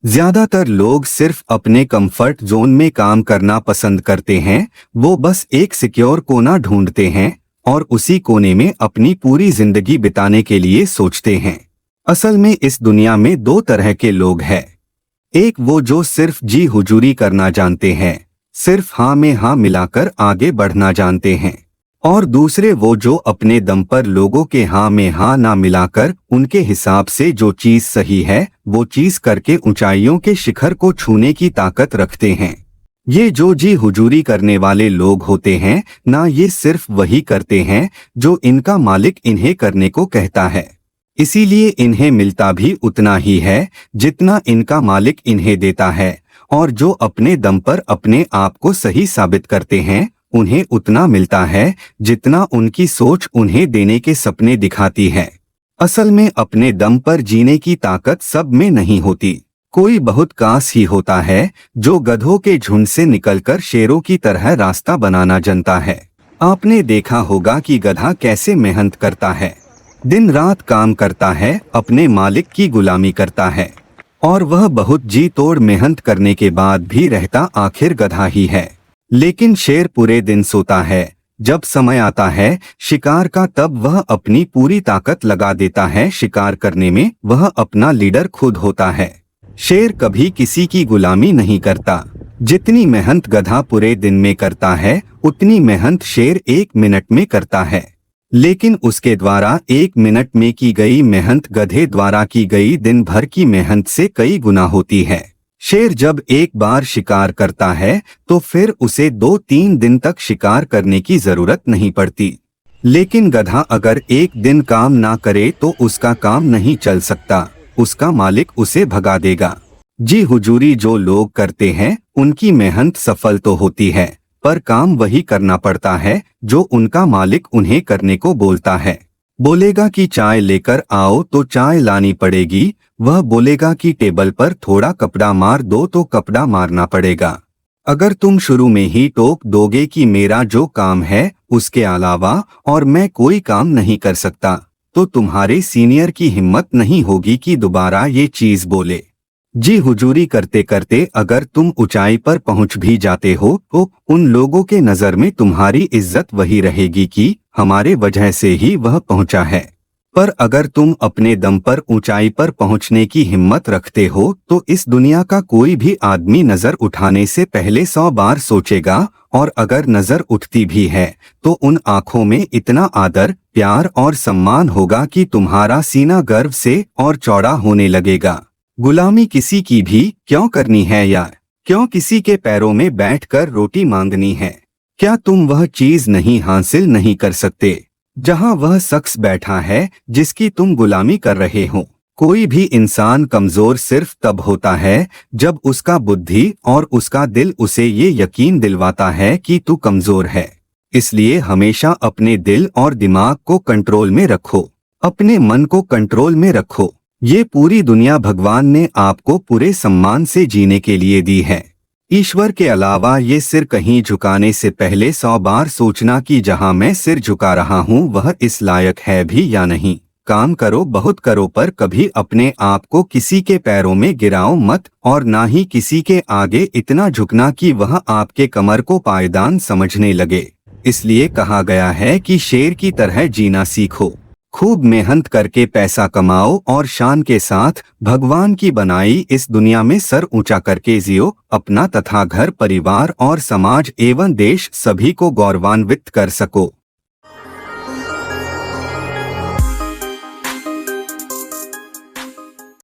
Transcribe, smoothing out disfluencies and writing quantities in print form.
ज्यादातर लोग सिर्फ अपने कंफर्ट जोन में काम करना पसंद करते हैं। वो बस एक सिक्योर कोना ढूंढते हैं और उसी कोने में अपनी पूरी जिंदगी बिताने के लिए सोचते हैं। असल में इस दुनिया में दो तरह के लोग हैं। एक वो जो सिर्फ जी हुजूरी करना जानते हैं, सिर्फ हाँ में हाँ मिलाकर आगे बढ़ना जानते हैं, और दूसरे वो जो अपने दम पर लोगों के हाँ में हाँ ना मिलाकर उनके हिसाब से जो चीज सही है वो चीज करके ऊंचाइयों के शिखर को छूने की ताकत रखते हैं। ये जो जी हुजूरी करने वाले लोग होते हैं ना, ये सिर्फ वही करते हैं जो इनका मालिक इन्हें करने को कहता है। इसीलिए इन्हें मिलता भी उतना ही है जितना इनका मालिक इन्हें देता है, और जो अपने दम पर अपने आप को सही साबित करते हैं उन्हें उतना मिलता है जितना उनकी सोच उन्हें देने के सपने दिखाती है। असल में अपने दम पर जीने की ताकत सब में नहीं होती। कोई बहुत खास ही होता है जो गधों के झुंड से निकलकर शेरों की तरह रास्ता बनाना जानता है। आपने देखा होगा कि गधा कैसे मेहनत करता है, दिन रात काम करता है, अपने मालिक की गुलामी करता है, और वह बहुत जी तोड़ मेहनत करने के बाद भी रहता आखिर गधा ही है। लेकिन शेर पूरे दिन सोता है, जब समय आता है शिकार का तब वह अपनी पूरी ताकत लगा देता है शिकार करने में। वह अपना लीडर खुद होता है। शेर कभी किसी की गुलामी नहीं करता। जितनी मेहनत गधा पूरे दिन में करता है उतनी मेहनत शेर 1 मिनट में करता है, लेकिन उसके द्वारा 1 मिनट में की गई मेहनत गधे द्वारा की गई दिन भर की मेहनत से कई गुना होती है। शेर जब एक बार शिकार करता है तो फिर उसे 2-3 दिन तक शिकार करने की जरूरत नहीं पड़ती, लेकिन गधा अगर एक दिन काम ना करे तो उसका काम नहीं चल सकता, उसका मालिक उसे भगा देगा। जी हुजूरी जो लोग करते हैं उनकी मेहनत सफल तो होती है, पर काम वही करना पड़ता है जो उनका मालिक उन्हें करने को बोलता है। बोलेगा कि चाय लेकर आओ तो चाय लानी पड़ेगी, वह बोलेगा कि टेबल पर थोड़ा कपड़ा मार दो तो कपड़ा मारना पड़ेगा। अगर तुम शुरू में ही टोक दोगे कि मेरा जो काम है उसके अलावा और मैं कोई काम नहीं कर सकता, तो तुम्हारे सीनियर की हिम्मत नहीं होगी कि दोबारा ये चीज बोले। जी हुजूरी करते करते अगर तुम ऊंचाई पर पहुंच भी जाते हो तो उन लोगों के नजर में तुम्हारी इज्जत वही रहेगी कि हमारे वजह से ही वह पहुंचा है। पर अगर तुम अपने दम पर ऊंचाई पर पहुंचने की हिम्मत रखते हो तो इस दुनिया का कोई भी आदमी नजर उठाने से पहले 100 बार सोचेगा, और अगर नजर उठती भी है तो उन आंखों में इतना आदर, प्यार और सम्मान होगा कि तुम्हारा सीना गर्व से और चौड़ा होने लगेगा। गुलामी किसी की भी क्यों करनी है यार? क्यों किसी के पैरों में बैठकर रोटी मांगनी है? क्या तुम वह चीज नहीं हासिल नहीं कर सकते जहां वह शख्स बैठा है जिसकी तुम गुलामी कर रहे हो? कोई भी इंसान कमजोर सिर्फ तब होता है जब उसका बुद्धि और उसका दिल उसे ये यकीन दिलवाता है कि तू कमजोर है। इसलिए हमेशा अपने दिल और दिमाग को कंट्रोल में रखो, अपने मन को कंट्रोल में रखो। ये पूरी दुनिया भगवान ने आपको पूरे सम्मान से जीने के लिए दी है। ईश्वर के अलावा ये सिर कहीं झुकाने से पहले 100 बार सोचना कि जहां मैं सिर झुका रहा हूं वह इस लायक है भी या नहीं। काम करो, बहुत करो, पर कभी अपने आप को किसी के पैरों में गिराओ मत, और ना ही किसी के आगे इतना झुकना कि वह आपके कमर को पायदान समझने लगे। इसलिए कहा गया है कि शेर की तरह जीना सीखो, खूब मेहनत करके पैसा कमाओ और शान के साथ भगवान की बनाई इस दुनिया में सर ऊंचा करके जियो। अपना तथा घर परिवार और समाज एवं देश सभी को गौरवान्वित कर सको।